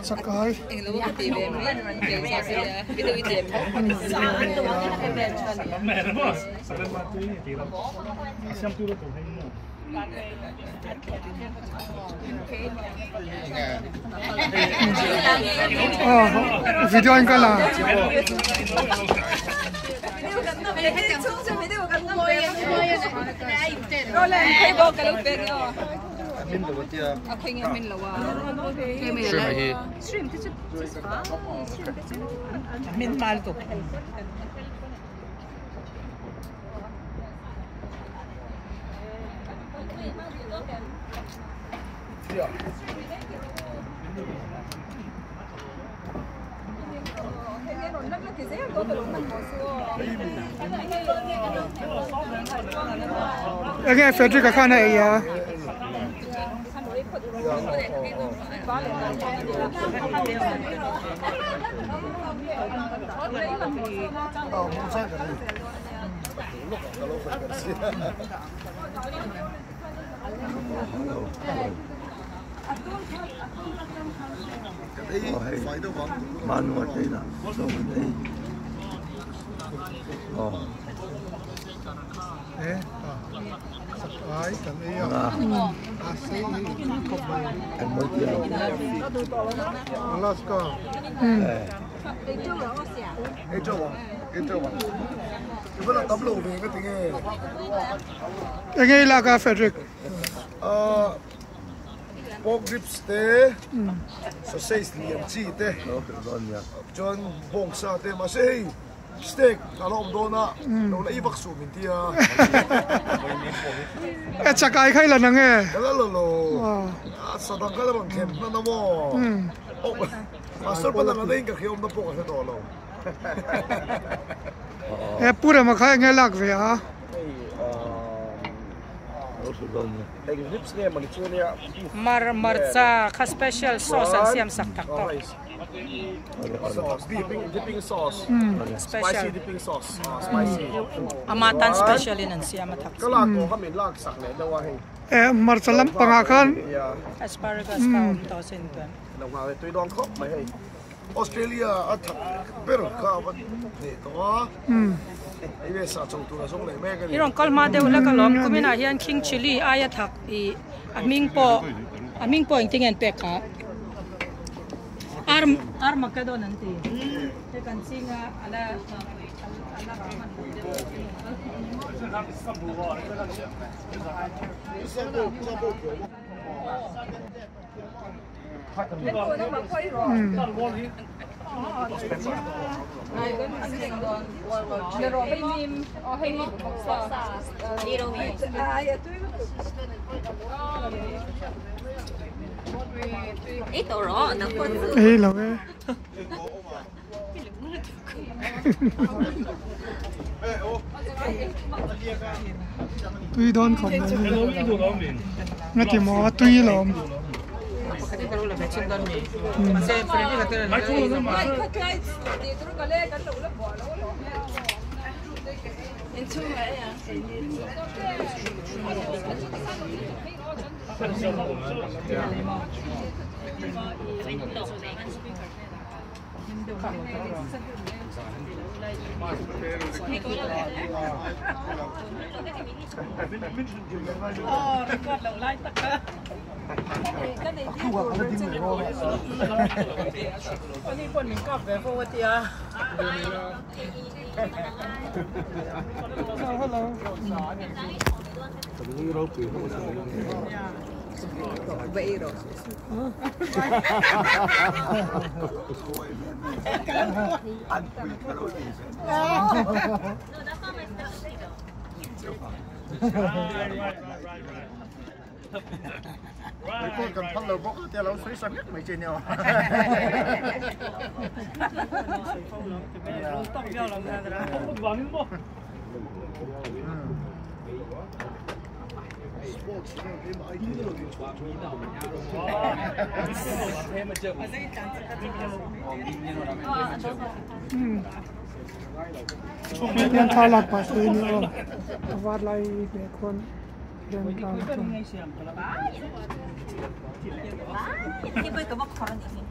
Sakai. Video anh là nghe Frederick cái này à man một đây là đâu đây Sakai kan iya asli kan mới kia Alaska Itu lah tablo ni kan tinggal. Yang ini lah Frederick. Pork ribs te, sausage liam chi te, John bong sa te masih steak kalau dona, kalau lagi bakso mintia. Sakai kai lah nange. Kalau lo, sedang kalau orang kem na namo. Master pada ada yang kaki om na pork ada lo. Pura makai ngelak ya. Marca ka special sauce an siam sak tak to. Dipping sauce. Spicy dipping sauce. Spicy. Amatan special in an siam tak. Kalau aku kami lag sak le dawa hei. Marca lam pangakan. Asparagus ka om to sin tuan. Dawa tu dong kop mai hei. Australia atak Peru ka wat ni to. Irong kalma deu la kalom kumina hian king chili aya thak I aming po ingting en peka ar makado nanti te kan singa ala Ito ro, naku. Lang eh. Tuy đón không đấy. Nghe tiếng mò tuy lắm. Con cần phát lầu bốc theo lâu suy sân nhất mấy trên nhau. Yang kalah pas ini om, awal lagi bekon dan kalah. ที่ไปกับว่าคอร์นี่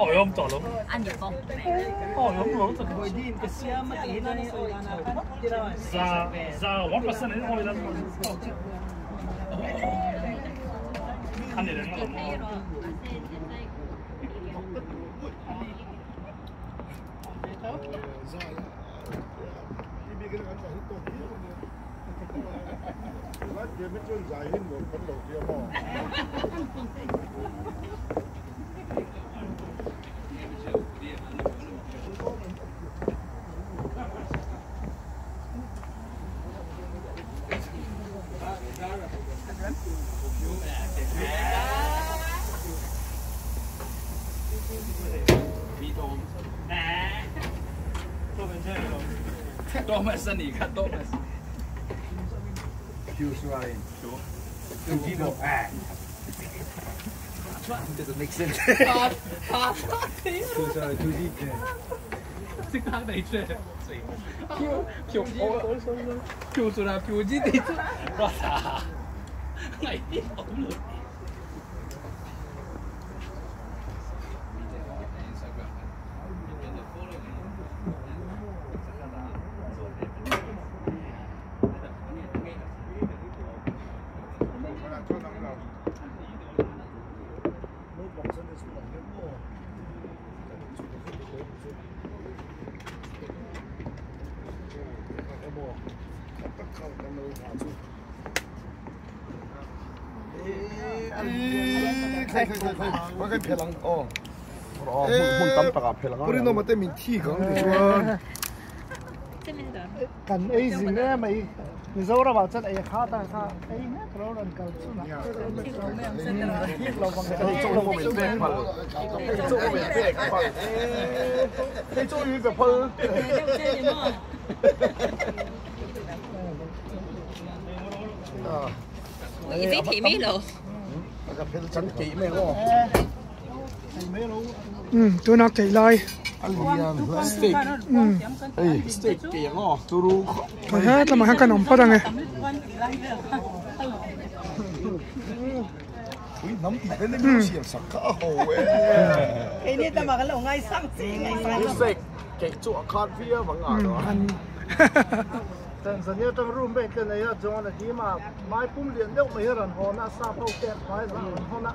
哦，用做咯。 อันเดียวกัน 哦，用攞就佢啲嘅聲乜嘢啦？za 1% 呢？我哋諗。看你哋諗。多么是你看多么是。Choose right. Choose no bad. Doesn't make sense. Choose right. Choose it. 即刻嚟出，跳出來，跳之地出，哇啥？係啲好亂。我跟别人哦，換抌白皮啦。不然我咪對面踢咁嘅喎。kan ai zing ne mai ni zora ba chat ai kha ta kha ai ne tro ran kal chu na lo bang你做我明白嘛？你做我明白嘛？你終於就噴。อีที่ถีไม่หรอ 真幾咩喎？ตัวนักใจลอย steak， steak 幾樣喎？做到。係啊，ทำไมขนมพอดังไง 喂，諗住俾你冇事實卡好嘅。ไอ้นี่แต่มากันลงไงซ้ำสิไงซ้ำ steak 極做咖啡啊，揾牙咯。แต่สัญญาต้องร่วมเป็นกันเลยจงนะที่มาไม้ปุ่มเลี้ยงเลี้ยงไม่รันหอนะซาเฝ้าแก่ไม้รันหอนะ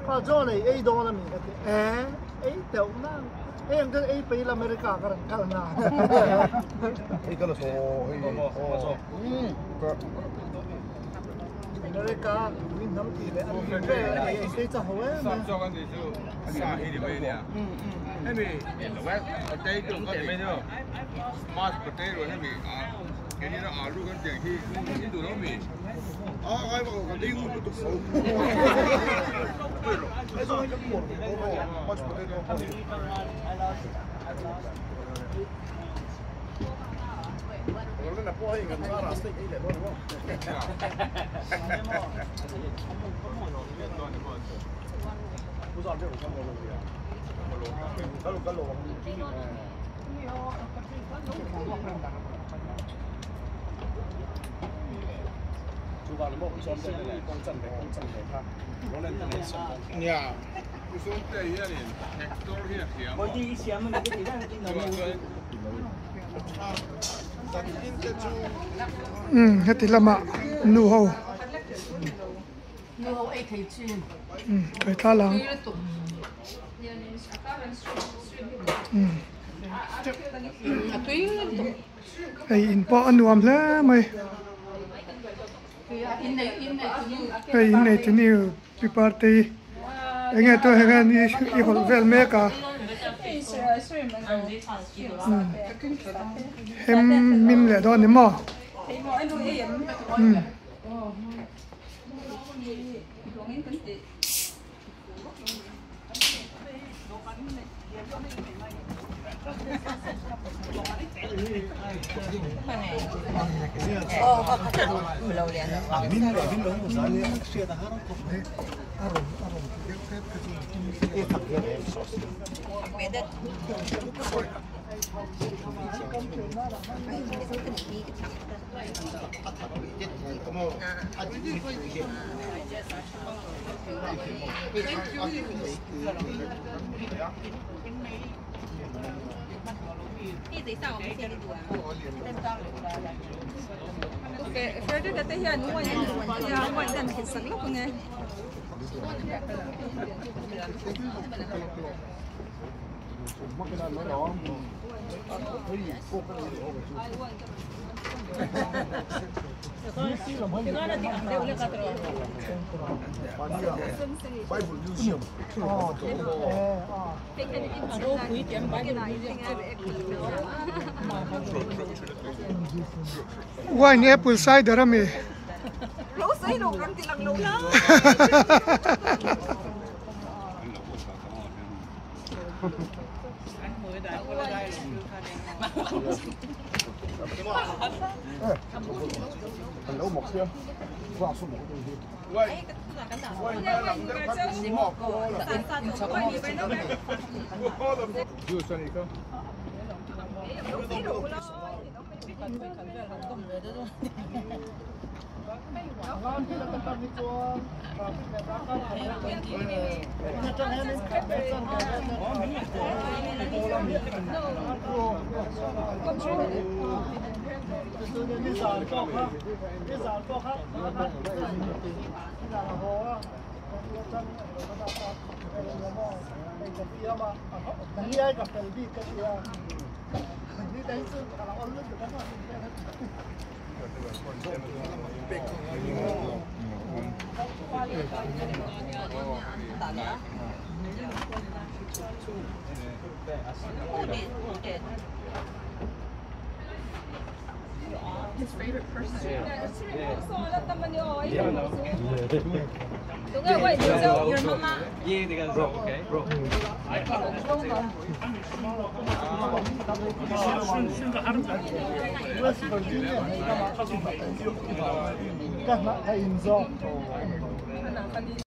ข้าจงเลยไอ้โดนมีกันไอ้เดี๋ยวนั่งไอ้ยังก็ไอ้ไปอเมริกากันกันนะ 呢個就錯，อเมริกาวินน้ำตีเลยอันนี้เป็นไอ้เจ้าหัวมัน 做緊地少，沙起條咩啲啊？呢邊potato 嗰啲咩啫？mashed potato 呢邊啊，嗰啲都牙碌緊正氣，呢度都未。啊，我話你會唔會讀數？你做緊咁悶嗰個，mashed potato。我哋嗱波起咁差啦，steak 嚟咯，好在呢度差唔多嘅，一路。做法你冇咁想真係講真嘅嚇，我哋真係想。呀，你說對一年，texture 呢啲我第一前面那个地方听到没有？ ฮะติละมานูเฮา 然后爱可以去， ไปท่าหลังไออินปออันนวมแล้วไหมไออินในที่นี่ปีปาร์ตี้ไอเงี้ยตัวเงี้ยนี่อีคนเวลเมกาเฮมมินเลยตอนนี้มั้ง Okay, Freddy dati yan, nuwan dan kisag lo ko nga. Bible Museum. Wine apple cider ami. Lo sa ino kan tilang lo. Nấu một xương. Qua số 1 đi. Quay. Quay ra làm cái phát gì mọc cô là. Chưa sao đi không? His favorite person. Your mama. Yeah, they got bro. Okay, bro. Các bạn hãy